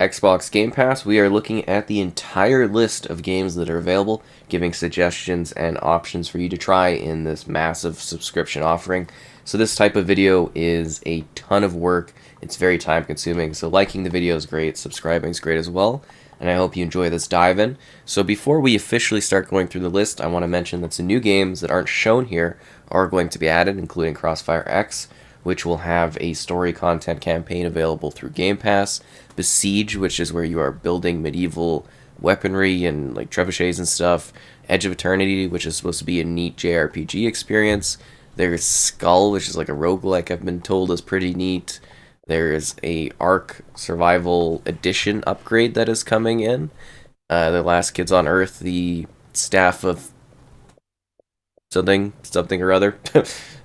Xbox Game Pass, we are looking at the entire list of games that are available, giving suggestions and options for you to try in this massive subscription offering. So this type of video is a ton of work. It's very time consuming, so liking the video is great, subscribing is great as well, and I hope you enjoy this dive in. So before we officially start going through the list, I want to mention that some new games that aren't shown here are going to be added, including Crossfire X, which will have a story content campaign available through Game Pass. Besiege, which is where you are building medieval weaponry and like trebuchets and stuff. Edge of Eternity, which is supposed to be a neat JRPG experience. There's Skull, which is like a roguelike I've been told is pretty neat. There's a Ark Survival Edition upgrade that is coming in. The Last Kids on Earth, the staff of something or other.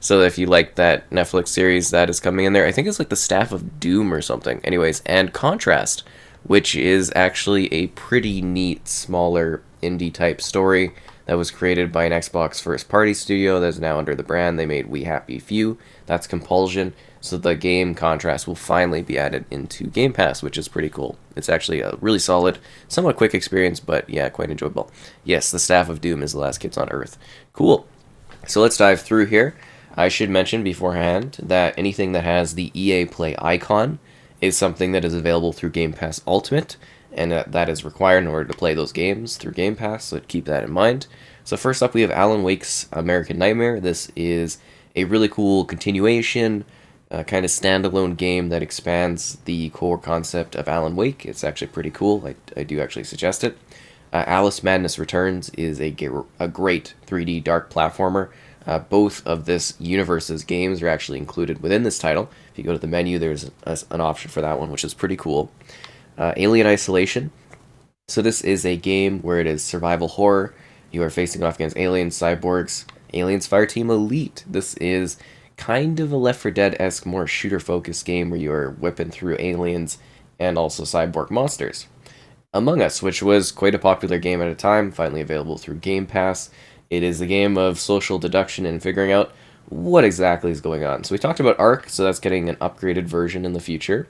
So if you like that Netflix series, that is coming in there. I think it's like the Staff of Doom or something. Anyways, and Contrast, which is actually a pretty neat, smaller indie type story that was created by an Xbox first party studio that's now under the brand they made We Happy Few. That's Compulsion. So the game Contrast will finally be added into Game Pass, which is pretty cool. It's actually a really solid, somewhat quick experience, but yeah, quite enjoyable. Yes, the Staff of Doom is the Last Kids on Earth. Cool. So let's dive through here. I should mention beforehand that anything that has the EA Play icon is something that is available through Game Pass Ultimate, and that is required in order to play those games through Game Pass, so keep that in mind. So first up, we have Alan Wake's American Nightmare. This is a really cool continuation, kind of standalone game that expands the core concept of Alan Wake. It's actually pretty cool. I do actually suggest it. Alice Madness Returns is a great 3D dark platformer. Both of this universe's games are actually included within this title. If you go to the menu, there's an option for that one, which is pretty cool. Alien Isolation. So this is a game where it is survival horror. You are facing off against aliens, cyborgs, Aliens Fireteam Elite. This is kind of a Left 4 Dead-esque, more shooter-focused game where you are whipping through aliens and also cyborg monsters. Among Us, which was quite a popular game at a time, finally available through Game Pass. It is a game of social deduction and figuring out what exactly is going on. So we talked about Ark, so that's getting an upgraded version in the future.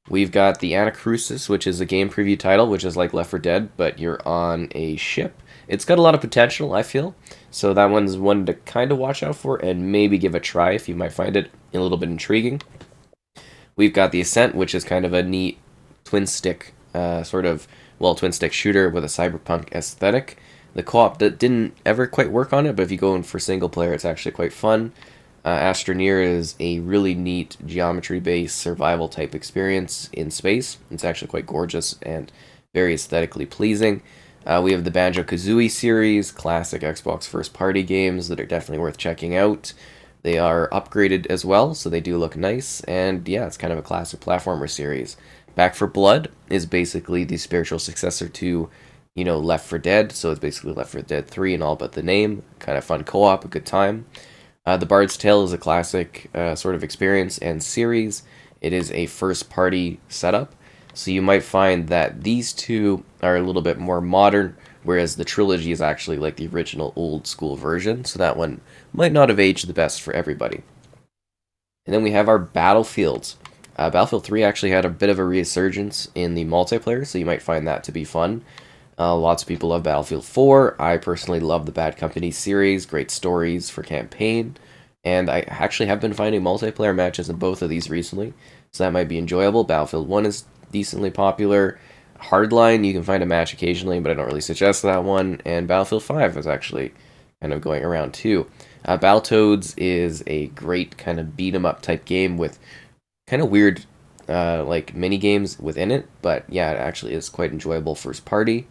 We've got the Anacrusis, which is a game preview title, which is like Left 4 Dead, but you're on a ship. It's got a lot of potential, I feel, so that one's one to kind of watch out for and maybe give a try if you might find it a little bit intriguing. We've got the Ascent, which is kind of a neat twin-stick twin-stick shooter with a cyberpunk aesthetic. The co-op that didn't ever quite work on it, but if you go in for single player, it's actually quite fun. Astroneer is a really neat geometry-based survival type experience in space. It's actually quite gorgeous and very aesthetically pleasing. We have the Banjo-Kazooie series, classic Xbox first-party games that are definitely worth checking out. They are upgraded as well, so they do look nice, and yeah, it's kind of a classic platformer series. Back 4 Blood is basically the spiritual successor to Left 4 Dead, so it's basically Left 4 Dead 3 and all but the name. Kind of fun co-op, a good time. The Bard's Tale is a classic sort of experience and series. It is a first-party setup, so you might find that these two are a little bit more modern, whereas the trilogy is actually like the original old-school version, so that one might not have aged the best for everybody. And then we have our Battlefields. Battlefield 3 actually had a bit of a resurgence in the multiplayer, so you might find that to be fun. Lots of people love Battlefield 4. I personally love the Bad Company series, great stories for campaign, and I actually have been finding multiplayer matches in both of these recently, so that might be enjoyable. Battlefield 1 is decently popular. Hardline, you can find a match occasionally, but I don't really suggest that one, and Battlefield 5 is actually kind of going around too. Battletoads is a great kind of beat-em-up type game with kind of weird mini games within it, but yeah, it actually is quite enjoyable first party.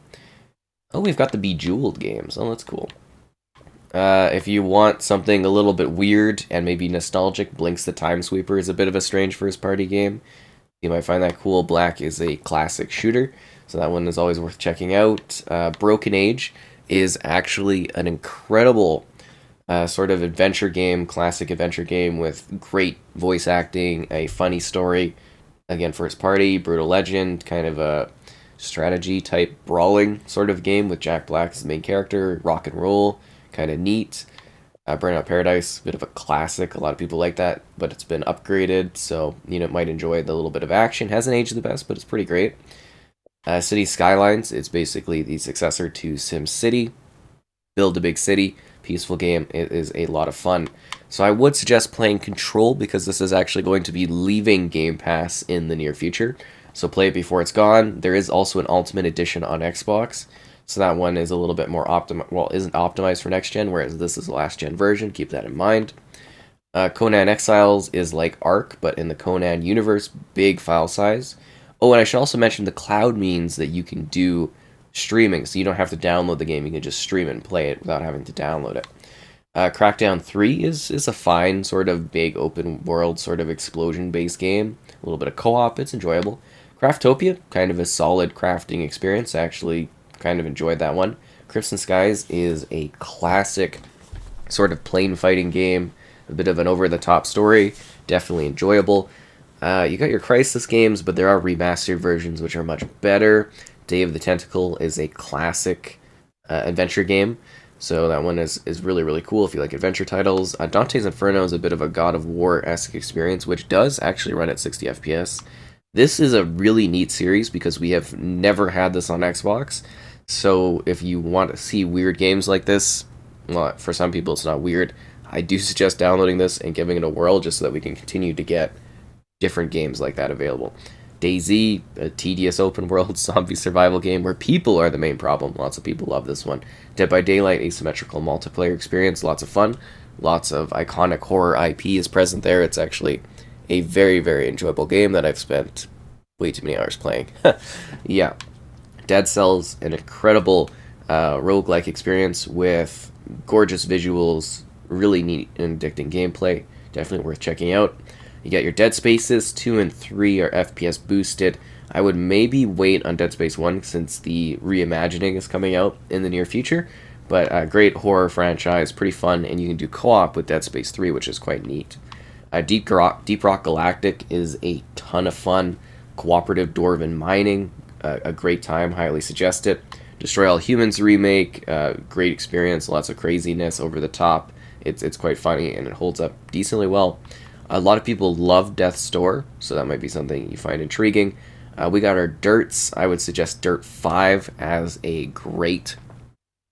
Oh, we've got the Bejeweled games. Oh, that's cool. If you want something a little bit weird and maybe nostalgic, Blinks the Time Sweeper is a bit of a strange first party game. You might find that cool. Black is a classic shooter, so that one is always worth checking out. Broken Age is actually an incredible sort of adventure game, classic adventure game with great voice acting, a funny story. Again, first party, Brutal Legend, kind of a strategy type brawling sort of game with Jack Black as the main character. Rock and roll, kind of neat. Burnout Paradise, bit of a classic. A lot of people like that, but it's been upgraded, so might enjoy the little bit of action. Hasn't aged the best, but it's pretty great. City Skylines, it's basically the successor to SimCity. Build a big city, peaceful game. It is a lot of fun. So I would suggest playing Control because this is actually going to be leaving Game Pass in the near future. So play it before it's gone. There is also an Ultimate Edition on Xbox. So that one is a little bit more isn't optimized for next gen, whereas this is the last gen version. Keep that in mind. Conan Exiles is like Ark, but in the Conan universe, big file size. Oh, and I should also mention the cloud means that you can do streaming, so you don't have to download the game. You can just stream it and play it without having to download it. Crackdown 3 is a fine sort of big open world sort of explosion-based game. A little bit of co-op, it's enjoyable. Craftopia, kind of a solid crafting experience. I actually kind of enjoyed that one. Crimson Skies is a classic sort of plane fighting game. A bit of an over-the-top story. Definitely enjoyable. You got your Crisis games, but there are remastered versions which are much better. Day of the Tentacle is a classic adventure game. So that one is really, really cool if you like adventure titles. Dante's Inferno is a bit of a God of War-esque experience, which does actually run at 60 FPS. This is a really neat series because we have never had this on Xbox. So if you want to see weird games like this, well, for some people it's not weird. I do suggest downloading this and giving it a whirl just so that we can continue to get different games like that available. DayZ, a tedious open world zombie survival game where people are the main problem. Lots of people love this one. Dead by Daylight, asymmetrical multiplayer experience, lots of fun. Lots of iconic horror IP is present there. It's actually a very, very enjoyable game that I've spent way too many hours playing. Yeah. Dead Cells, an incredible roguelike experience with gorgeous visuals, really neat and addicting gameplay. Definitely worth checking out. You got your Dead Spaces, 2 and 3 are FPS boosted. I would maybe wait on Dead Space 1 since the reimagining is coming out in the near future. But a great horror franchise, pretty fun, and you can do co-op with Dead Space 3, which is quite neat. Deep Rock Galactic is a ton of fun. Cooperative dwarven mining, a great time, highly suggest it. Destroy All Humans remake, great experience, lots of craziness, over the top. It's quite funny, and it holds up decently well. A lot of people love Death's Door, so that might be something you find intriguing. We got our Dirts. I would suggest Dirt 5 as a great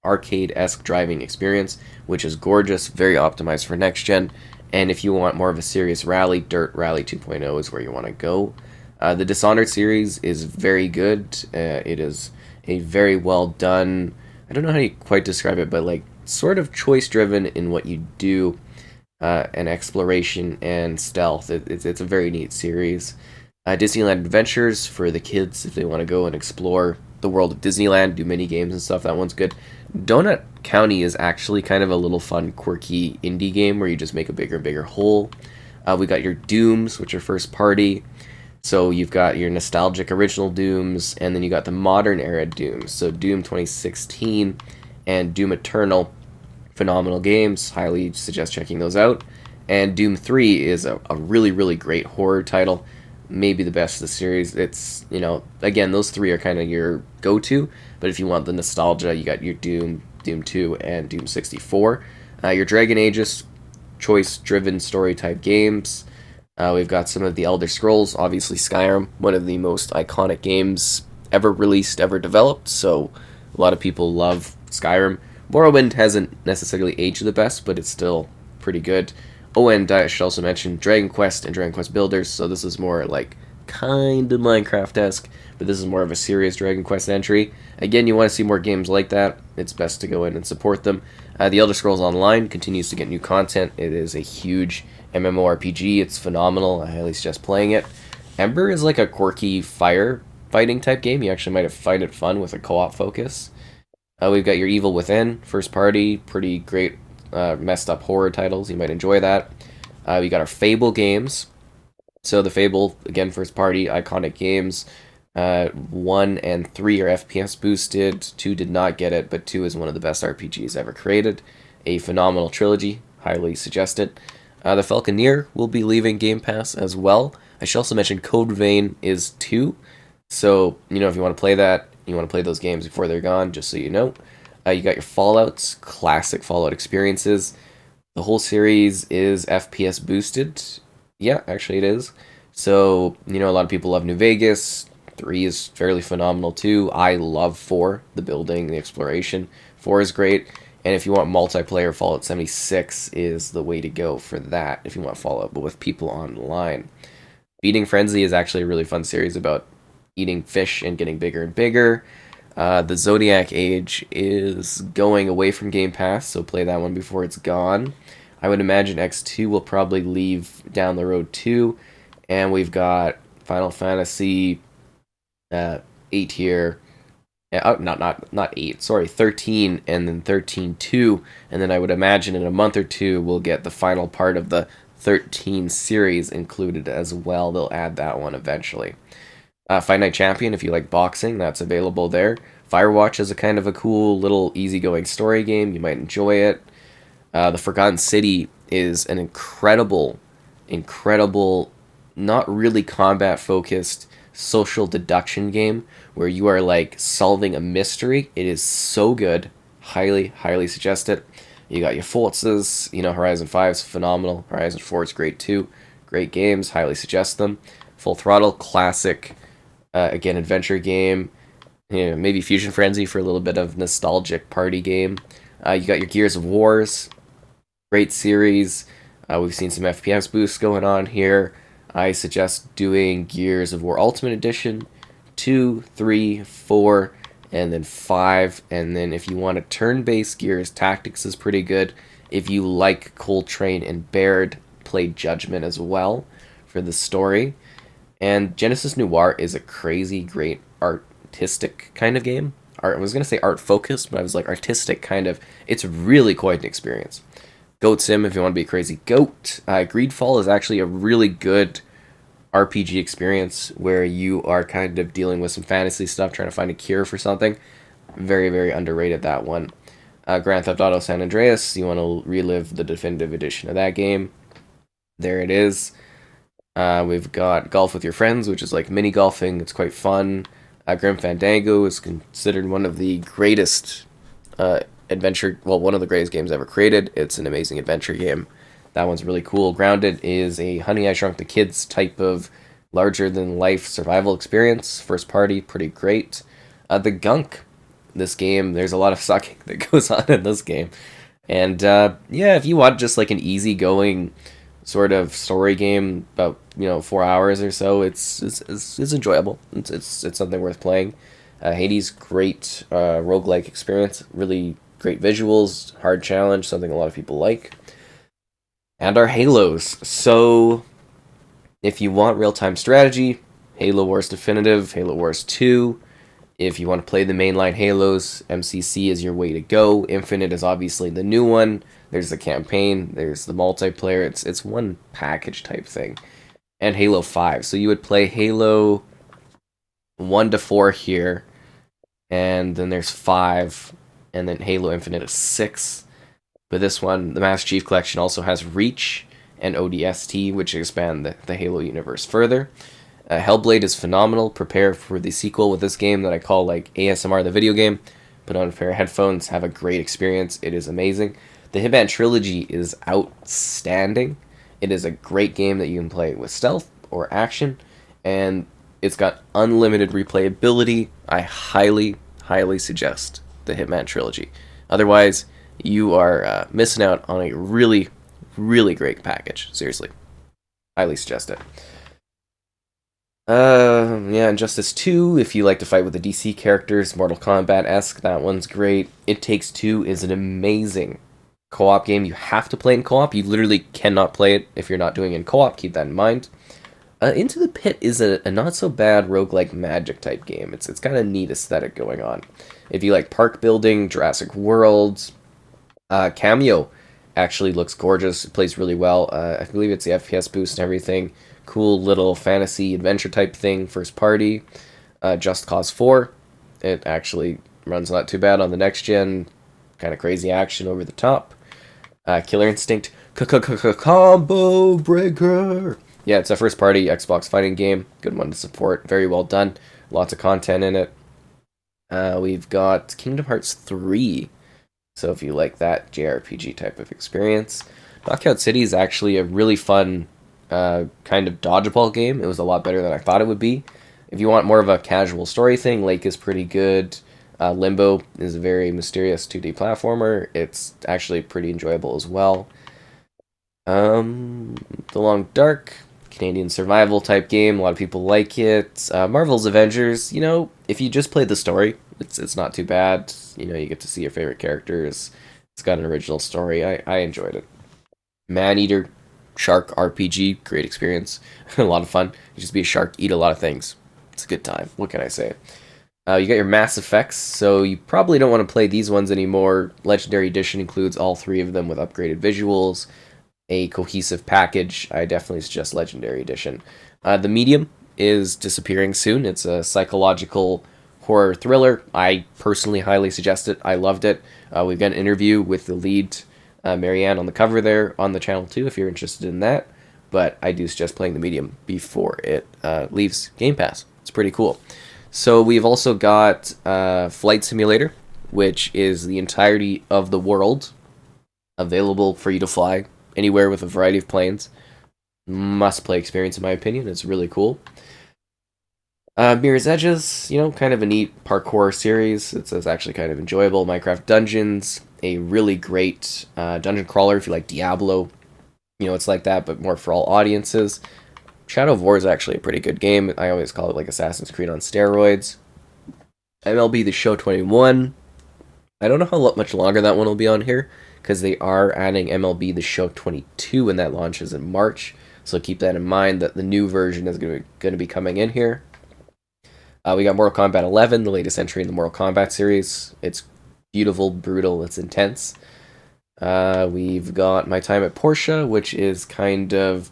arcade-esque driving experience, which is gorgeous, very optimized for next gen. And if you want more of a serious rally, Dirt Rally 2.0 is where you want to go. The Dishonored series is very good. It is a very well done, I don't know how to quite describe it, but like sort of choice-driven in what you do. And exploration and stealth. It's a very neat series. Disneyland Adventures for the kids if they want to go and explore the world of Disneyland, do mini games and stuff. That one's good. Donut County is actually kind of a little fun, quirky indie game where you just make a bigger and bigger hole. We got your Dooms, which are first party. So you've got your nostalgic original Dooms, and then you got the modern era Dooms. So Doom 2016 and Doom Eternal. Phenomenal games, highly suggest checking those out. And Doom 3 is a really, really great horror title, maybe the best of the series. It's, again, those three are kind of your go-to, but if you want the nostalgia, you got your Doom 2, and Doom 64. Your Dragon Ages, choice-driven story-type games. We've got some of the Elder Scrolls, obviously Skyrim, one of the most iconic games ever released, ever developed, so a lot of people love Skyrim. Morrowind hasn't necessarily aged the best, but it's still pretty good. Oh, and I should also mention Dragon Quest and Dragon Quest Builders, so this is more like kind of Minecraft-esque, but this is more of a serious Dragon Quest entry. Again, you want to see more games like that, it's best to go in and support them. The Elder Scrolls Online continues to get new content. It is a huge MMORPG, it's phenomenal, I highly suggest playing it. Ember is like a quirky firefighting type game, you actually might find it fun with a co-op focus. We've got your Evil Within, first party, pretty great messed up horror titles, you might enjoy that. We got our Fable games. So the Fable, again, first party, iconic games. 1 and 3 are FPS boosted, 2 did not get it, but 2 is one of the best RPGs ever created. A phenomenal trilogy, highly suggest it. The Falconeer will be leaving Game Pass as well. I should also mention Code Vein is 2, so, if you want to play that, you want to play those games before they're gone, just so you know. You got your Fallouts, classic Fallout experiences. The whole series is FPS boosted. Yeah, actually it is. So, a lot of people love New Vegas, 3 is fairly phenomenal too. I love 4, the building, the exploration. 4 is great. And if you want multiplayer, Fallout 76 is the way to go for that, if you want Fallout, but with people online. Feeding Frenzy is actually a really fun series about eating fish and getting bigger and bigger. The Zodiac Age is going away from Game Pass, so play that one before it's gone. I would imagine X2 will probably leave down the road too. And we've got Final Fantasy 8 here. Not 8, sorry, 13, and then 13-2. And then I would imagine in a month or two we'll get the final part of the 13 series included as well. They'll add that one eventually. Fight Night Champion, if you like boxing, that's available there. Firewatch is a kind of a cool little easygoing story game. You might enjoy it. The Forgotten City is an incredible, not really combat focused social deduction game where you are like solving a mystery. It is so good. Highly suggest it. You got your Forzas, Horizon 5 is phenomenal. Horizon 4 is great too. Great games, highly suggest them. Full Throttle, classic, again, adventure game. Maybe Fusion Frenzy for a little bit of nostalgic party game. You got your Gears of Wars, great series. We've seen some FPS boosts going on here. I suggest doing Gears of War Ultimate Edition, 2, 3, 4, and then 5. And then if you want a turn-based Gears, Tactics is pretty good. If you like Coltrane and Baird, play Judgment as well for the story. And Genesis Noir is a crazy great artistic kind of game. I was going to say art-focused, but I was like artistic kind of. It's really quite an experience. Goat Sim if you want to be a crazy goat. Greedfall is actually a really good RPG experience where you are kind of dealing with some fantasy stuff, trying to find a cure for something. Very underrated, that one. Grand Theft Auto San Andreas, you want to relive the definitive edition of that game. There it is. We've got Golf with Your Friends, which is like mini golfing. It's quite fun. Grim Fandango is considered one of the greatest one of the greatest games ever created. It's an amazing adventure game. That one's really cool. Grounded is a Honey, I Shrunk the Kids type of larger-than-life survival experience. First party, pretty great. The Gunk, this game, there's a lot of sucking that goes on in this game. And, if you want just like an easygoing sort of story game, about 4 hours or so, it's enjoyable. It's something worth playing. Hades, great roguelike experience, really great visuals, hard challenge, something a lot of people like. And our Halos. So, if you want real-time strategy, Halo Wars Definitive, Halo Wars 2. If you want to play the mainline Halos, MCC is your way to go. Infinite is obviously the new one. There's the campaign, there's the multiplayer. It's one package type thing. And Halo 5. So you would play Halo 1 to 4 here, and then there's 5, and then Halo Infinite is 6. But this one, the Master Chief Collection, also has Reach and ODST, which expand the Halo universe further. Hellblade is phenomenal. Prepare for the sequel with this game that I call like ASMR the video game. Put on a pair of headphones, have a great experience. It is amazing. The Hitman trilogy is outstanding. It is a great game that you can play with stealth or action, and it's got unlimited replayability. I highly suggest the Hitman trilogy. Otherwise, you are missing out on a really great package. Seriously. Highly suggest it. Injustice 2, if you like to fight with the DC characters, Mortal Kombat-esque, that one's great. It Takes Two is an amazing co-op game. You have to play in co-op. You literally cannot play it if you're not doing it in co-op. Keep that in mind. Into the Pit is a not-so-bad roguelike magic type game. It's got a neat aesthetic going on. If you like park building, Jurassic World, Cameo actually looks gorgeous. It plays really well. I believe it's the FPS boost and everything. Cool little fantasy adventure type thing. First party. Just Cause 4. It actually runs not too bad on the next gen. Kind of crazy action over the top. Killer Instinct. Combo Breaker. Yeah, it's a first party Xbox fighting game. Good one to support. Very well done. Lots of content in it. We've got Kingdom Hearts 3. So if you like that JRPG type of experience. Knockout City is actually a really fun kind of dodgeball game. It was a lot better than I thought it would be. If you want more of a casual story thing, Lake is pretty good. Limbo is a very mysterious 2D platformer. It's actually pretty enjoyable as well. The Long Dark, Canadian survival type game. A lot of people like it. Marvel's Avengers. If you just play the story, it's not too bad. You get to see your favorite characters. It's got an original story. I enjoyed it. Maneater, shark RPG, great experience. A lot of fun. You just be a shark, eat a lot of things. It's a good time. What can I say? You got your Mass Effects, so you probably don't want to play these ones anymore. Legendary Edition includes all three of them with upgraded visuals, a cohesive package. I definitely suggest Legendary Edition. The Medium is disappearing soon. It's a psychological horror thriller. I personally highly suggest it. I loved it. We've got an interview with the lead, Marianne, on the cover there on the channel too, if you're interested in that. But I do suggest playing the Medium before it leaves Game Pass. It's pretty cool. So we've also got Flight Simulator, which is the entirety of the world available for you to fly anywhere with a variety of planes. Must-play experience, in my opinion. It's really cool. Mirror's Edges, kind of a neat parkour series. It's actually kind of enjoyable. Minecraft Dungeons, a really great dungeon crawler if you like Diablo. It's like that, but more for all audiences. Shadow of War is actually a pretty good game. I always call it like Assassin's Creed on steroids. MLB The Show 21. I don't know how much longer that one will be on here, because they are adding MLB The Show 22 when that launches in March. So keep that in mind, that the new version is going to be coming in here. We got Mortal Kombat 11, the latest entry in the Mortal Kombat series. It's beautiful, brutal, it's intense. We've got My Time at Portia, which is kind of,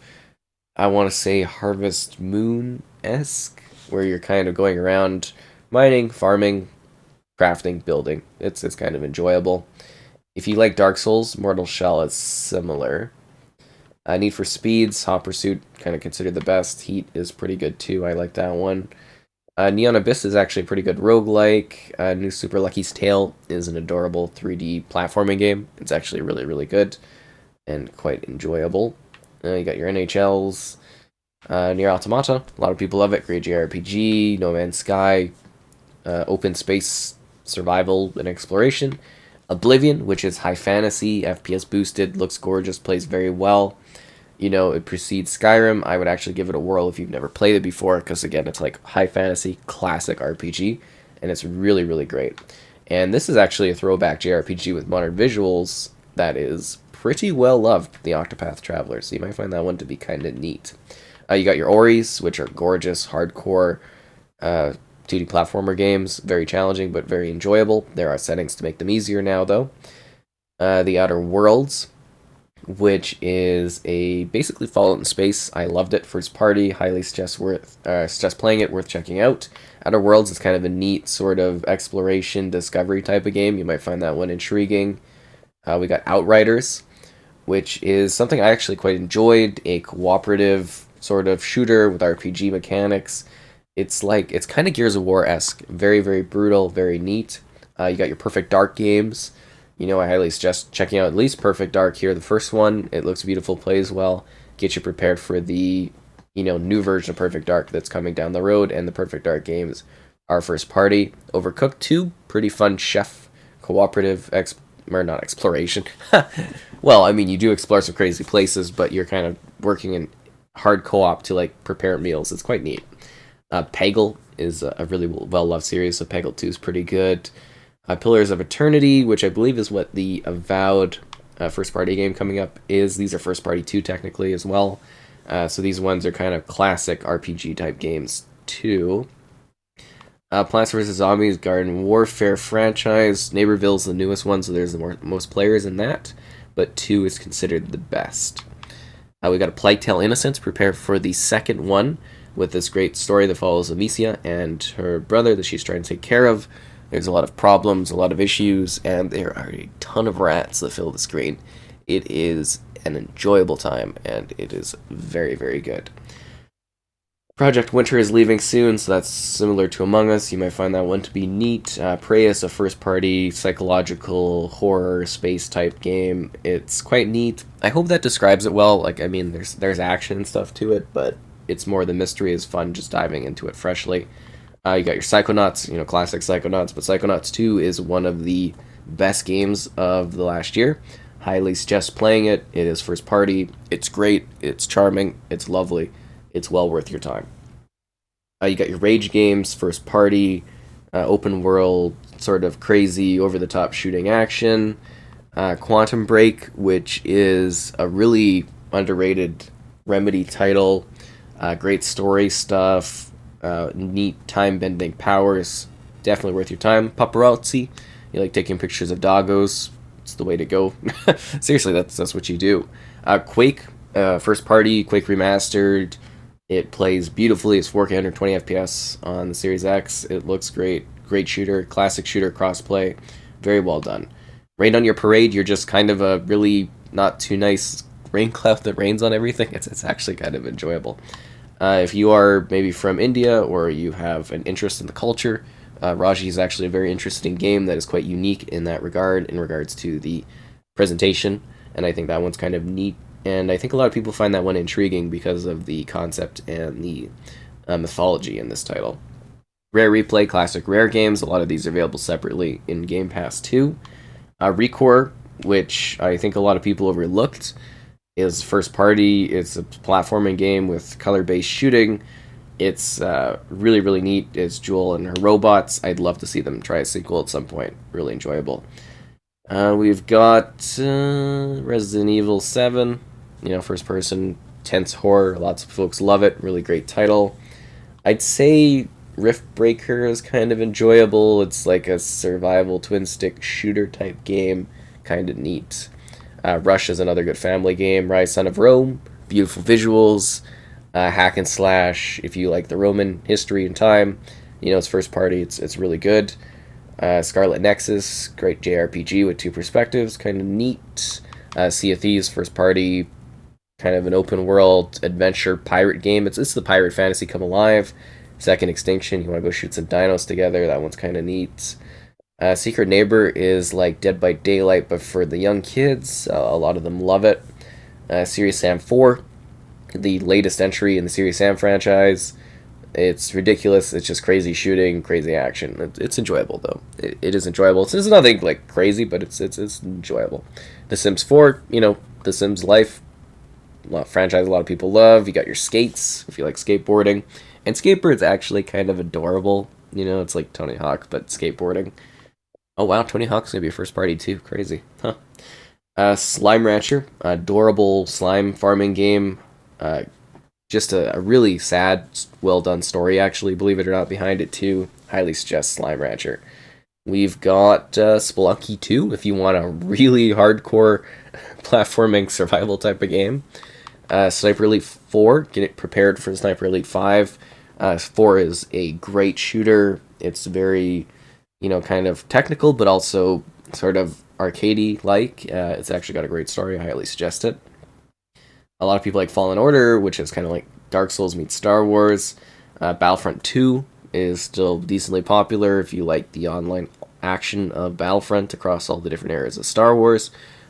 I want to say, Harvest Moon-esque, where you're kind of going around mining, farming, crafting, building. It's kind of enjoyable. If you like Dark Souls, Mortal Shell is similar. Need for Speeds, Hot Pursuit, kind of considered the best. Heat is pretty good too, I like that one. Neon Abyss is actually a pretty good roguelike. New Super Lucky's Tale is an adorable 3D platforming game. It's actually really, really good and quite enjoyable. You got your NHLs, Nier Automata. A lot of people love it. Great JRPG, No Man's Sky, open space survival and exploration. Oblivion, which is high fantasy, FPS boosted, looks gorgeous, plays very well. It precedes Skyrim. I would actually give it a whirl if you've never played it before, because again, it's like high fantasy, classic RPG, and it's really, really great. And this is actually a throwback JRPG with modern visuals that is pretty well loved, the Octopath Traveler, so you might find that one to be kind of neat. You got your Oris, which are gorgeous, hardcore 2D platformer games, very challenging but very enjoyable. There are settings to make them easier now, though. The Outer Worlds, which is a basically Fallout in space. I loved it. First party, highly suggest playing it, worth checking out. Outer Worlds is kind of a neat sort of exploration, discovery type of game. You might find that one intriguing. We got Outriders, which is something I actually quite enjoyed, a cooperative sort of shooter with RPG mechanics. It's kind of Gears of War-esque, very, very brutal, very neat. You got your Perfect Dark games. I highly suggest checking out at least Perfect Dark here. The first one, it looks beautiful, plays well, get you prepared for the, new version of Perfect Dark that's coming down the road, and the Perfect Dark games are first party. Overcooked 2, pretty fun chef, cooperative, not exploration. Well, you do explore some crazy places, but you're kind of working in hard co-op to, prepare meals. It's quite neat. Peggle is a really well-loved series, so Peggle 2 is pretty good. Pillars of Eternity, which I believe is what the Avowed first-party game coming up is. These are first-party 2 technically as well. So these ones are kind of classic RPG-type games too. Plants vs. Zombies Garden Warfare franchise. Neighborville's the newest one, so there's the most players in that, but 2 is considered the best. We got a Plague Tale Innocence. Prepare for the second one with this great story that follows Amicia and her brother that she's trying to take care of. There's a lot of problems, a lot of issues, and there are a ton of rats that fill the screen. It is an enjoyable time, and it is very, very good. Project Winter is leaving soon, so that's similar to Among Us. You might find that one to be neat. Prey is a first-party psychological horror space-type game. It's quite neat. I hope that describes it well. There's action and stuff to it, but it's more the mystery is fun, just diving into it freshly. You got your Psychonauts, classic Psychonauts, but Psychonauts 2 is one of the best games of the last year. Highly suggest playing it. It is first party. It's great. It's charming. It's lovely. It's well worth your time. You got your Rage games, first party, open world, sort of crazy, over the top shooting action. Quantum Break, which is a really underrated Remedy title. Great story stuff, neat time bending powers. Definitely worth your time. Paparazzi, you like taking pictures of doggos. It's the way to go. Seriously, that's what you do. Quake, first party, Quake remastered. It plays beautifully. It's 4K 120 FPS on the Series X. It looks great. Great shooter, classic shooter crossplay. Very well done. Rain on Your Parade, you're just kind of a really not too nice rain cloud that rains on everything. It's actually kind of enjoyable. If you are maybe from India or you have an interest in the culture, Raji is actually a very interesting game that is quite unique in that regard, in regards to the presentation, and I think that one's kind of neat, and I think a lot of people find that one intriguing because of the concept and the mythology in this title. Rare Replay, classic Rare games, a lot of these are available separately in Game Pass too. Recore, which I think a lot of people overlooked, is first party. It's a platforming game with color-based shooting. It's really, really neat. It's Jewel and her robots. I'd love to see them try a sequel at some point. Really enjoyable. We've got Resident Evil 7, first person, tense horror. Lots of folks love it. Really great title. I'd say Riftbreaker is kind of enjoyable. It's like a survival twin stick shooter type game. Kind of neat. Rush is another good family game. Rise Son of Rome, beautiful visuals. Hack and slash, if you like the Roman history and time. It's first party. It's really good. Scarlet Nexus, great JRPG with two perspectives, kind of neat. Sea of Thieves, first party, kind of an open world adventure pirate game. It's the pirate fantasy come alive. Second Extinction, you want to go shoot some dinos together. That one's kind of neat. Secret Neighbor is like Dead by Daylight, but for the young kids. A lot of them love it. Serious Sam 4, the latest entry in the Serious Sam franchise. It's ridiculous. It's just crazy shooting, crazy action. It's enjoyable though. It is enjoyable. It's nothing like crazy, but it's enjoyable. The Sims 4, The Sims Life, franchise a lot of people love. You got your skates if you like skateboarding, and Skateboard's actually kind of adorable. It's like Tony Hawk but skateboarding. Oh wow, Tony Hawk's gonna be a first party too. Crazy, huh? Slime Rancher, adorable slime farming game. Just a really sad, well done story, actually, believe it or not, behind it too. Highly suggest Slime Rancher. We've got Spelunky 2, if you want a really hardcore platforming survival type of game. Sniper Elite 4, get it prepared for Sniper Elite 5. 4 is a great shooter. It's very, kind of technical, but also sort of arcadey-like. It's actually got a great story. I highly suggest it. A lot of people like Fallen Order, which is kind of like Dark Souls meets Star Wars. Battlefront 2 is still decently popular if you like the online action of Battlefront across all the different eras of Star Wars.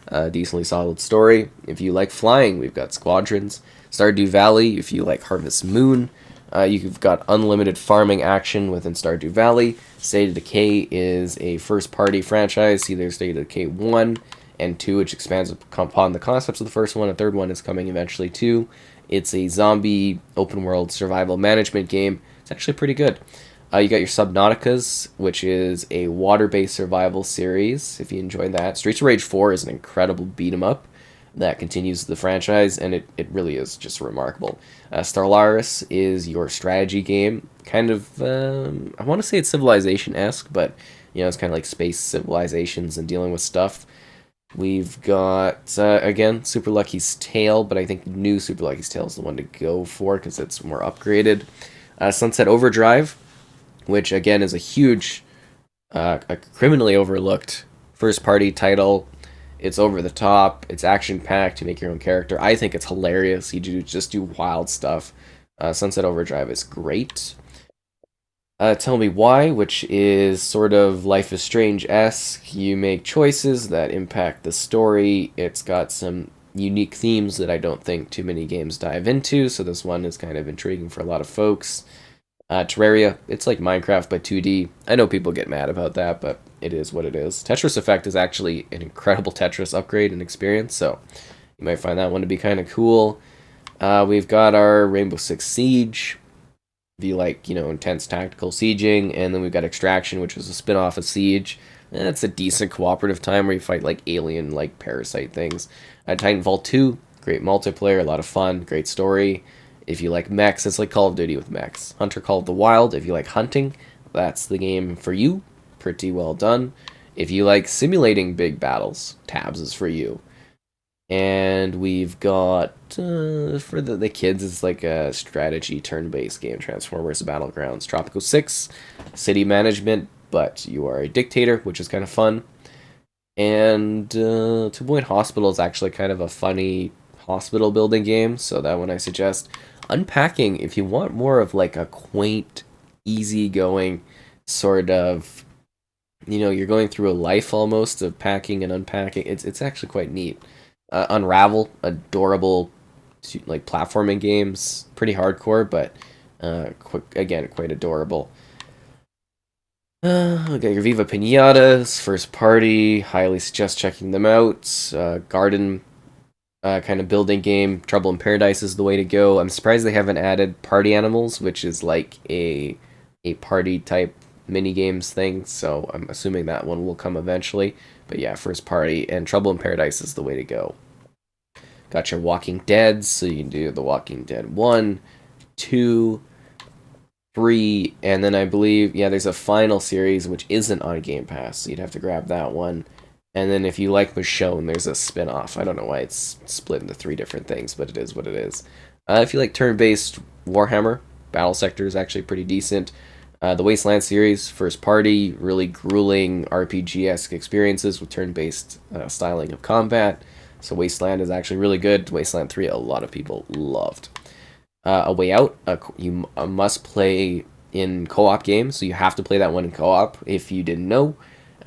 Decently solid story. If you like flying, we've got Squadrons. Stardew Valley, if you like Harvest Moon. You've got unlimited farming action within Stardew Valley. State of Decay is a first-party franchise, either State of Decay 1 and 2, which expands upon the concepts of the first one. A third one is coming eventually too. It's a zombie open-world survival management game. It's actually pretty good. You got your Subnauticas, which is a water-based survival series, if you enjoyed that. Streets of Rage 4 is an incredible beat-em-up that continues the franchise, and it really is just remarkable. Stellaris is your strategy game. Kind of, I want to say it's Civilization-esque, but, it's kind of like space civilizations and dealing with stuff. We've got, again, Super Lucky's Tale, but I think new Super Lucky's Tale is the one to go for because it's more upgraded. Sunset Overdrive, which, again, is a huge, a criminally overlooked first-party title. It's over the top. It's action-packed. You make your own character. I think it's hilarious. You just do wild stuff. Sunset Overdrive is great. Tell Me Why, which is sort of Life is Strange-esque. You make choices that impact the story. It's got some unique themes that I don't think too many games dive into, so this one is kind of intriguing for a lot of folks. Terraria, it's like Minecraft but 2D. I know people get mad about that, but it is what it is. Tetris Effect is actually an incredible Tetris upgrade and experience, so you might find that one to be kind of cool. We've got our Rainbow Six Siege, if you like, intense tactical sieging, and then we've got Extraction, which is a spin-off of Siege. And it's a decent cooperative time where you fight like alien, like parasite things. Titanfall 2, great multiplayer, a lot of fun, great story. If you like mechs, it's like Call of Duty with mechs. Hunter Call of the Wild, if you like hunting, that's the game for you. Pretty well done. If you like simulating big battles, Tabs is for you. And we've got, for the kids, it's like a strategy turn-based game, Transformers Battlegrounds. Tropico 6, city management, but you are a dictator, which is kind of fun. And Two Point Hospital is actually kind of a funny hospital building game, so that one I suggest. Unpacking, if you want more of like a quaint, easygoing sort of, you're going through a life almost of packing and unpacking. It's actually quite neat. Unravel, adorable, like platforming games, pretty hardcore, but again, quite adorable. Got your Viva Pinatas, first party, highly suggest checking them out. Garden kind of building game, Trouble in Paradise is the way to go. I'm surprised they haven't added Party Animals, which is like a party type mini games thing, so I'm assuming that one will come eventually. But yeah, first party, and Trouble in Paradise is the way to go. Got your Walking Dead, so you can do The Walking Dead 1, 2, 3, and then I believe, there's a final series which isn't on Game Pass, so you'd have to grab that one. And then if you like Michonne, there's a spin-off. I don't know why it's split into 3 different things, but it is what it is. If you like turn-based Warhammer, Battle Sector is actually pretty decent. The Wasteland series, first party, really grueling RPG-esque experiences with turn-based styling of combat. So Wasteland is actually really good. Wasteland 3, a lot of people loved. A Way Out, you must play in co-op games, so you have to play that one in co-op. If you didn't know,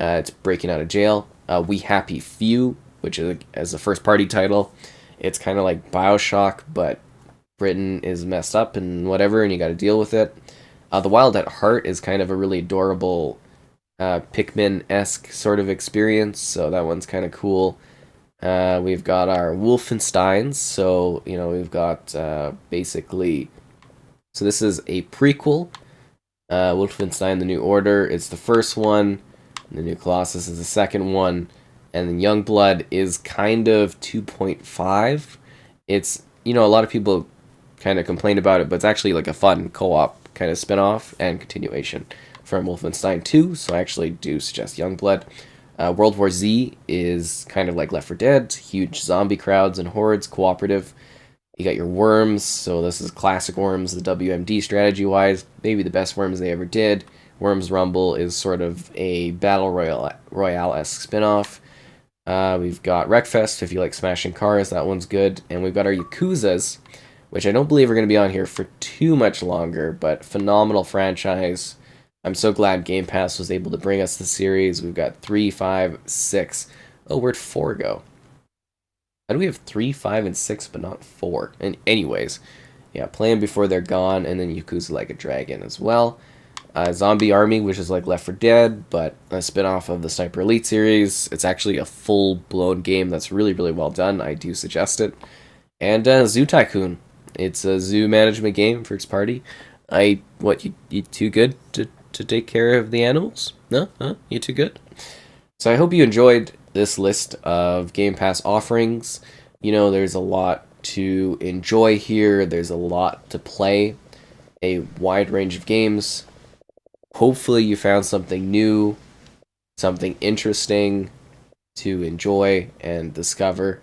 it's breaking out of jail. We Happy Few, which is as a first-party title. It's kind of like Bioshock, but Britain is messed up and whatever, and you got to deal with it. The Wild at Heart is kind of a really adorable Pikmin-esque sort of experience, so that one's kind of cool. We've got our Wolfensteins, so, we've got basically... So this is a prequel. Wolfenstein The New Order is the first one, The New Colossus is the second one, and then Youngblood is kind of 2.5. It's, a lot of people kind of complain about it, but it's actually like a fun co-op kind of spin-off and continuation from Wolfenstein 2, so I actually do suggest Youngblood. World War Z is kind of like Left 4 Dead, huge zombie crowds and hordes, cooperative. You got your Worms, so this is classic Worms, the WMD strategy-wise, maybe the best Worms they ever did. Worms Rumble is sort of a Battle Royale-esque spin-off. We've got Wreckfest, if you like smashing cars, that one's good. And we've got our Yakuzas, which I don't believe are going to be on here for too much longer, but phenomenal franchise. I'm so glad Game Pass was able to bring us the series. We've got 3, 5, 6. Oh, where'd 4 go? How do we have 3, 5, and 6, but not 4? And anyways, play them before they're gone, and then Yakuza Like a Dragon as well. Zombie Army, which is like Left 4 Dead, but a spin-off of the Sniper Elite series. It's actually a full-blown game that's really, really well done. I do suggest it. And Zoo Tycoon. It's a zoo management game, first party. You too good to take care of the animals? No? Huh? You too good? So I hope you enjoyed this list of Game Pass offerings. There's a lot to enjoy here. There's a lot to play. A wide range of games. Hopefully you found something new, something interesting to enjoy and discover.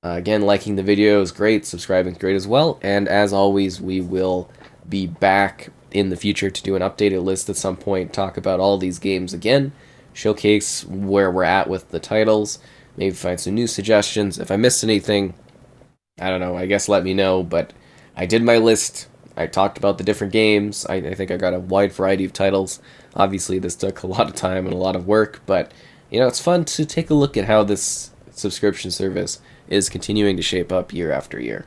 Again, liking the video is great, subscribing is great as well, and as always, we will be back in the future to do an updated list at some point, talk about all these games again, showcase where we're at with the titles, maybe find some new suggestions. If I missed anything, I don't know, I guess let me know, but I did my list. I talked about the different games. I think I got a wide variety of titles. Obviously, this took a lot of time and a lot of work, but, it's fun to take a look at how this subscription service is continuing to shape up year after year.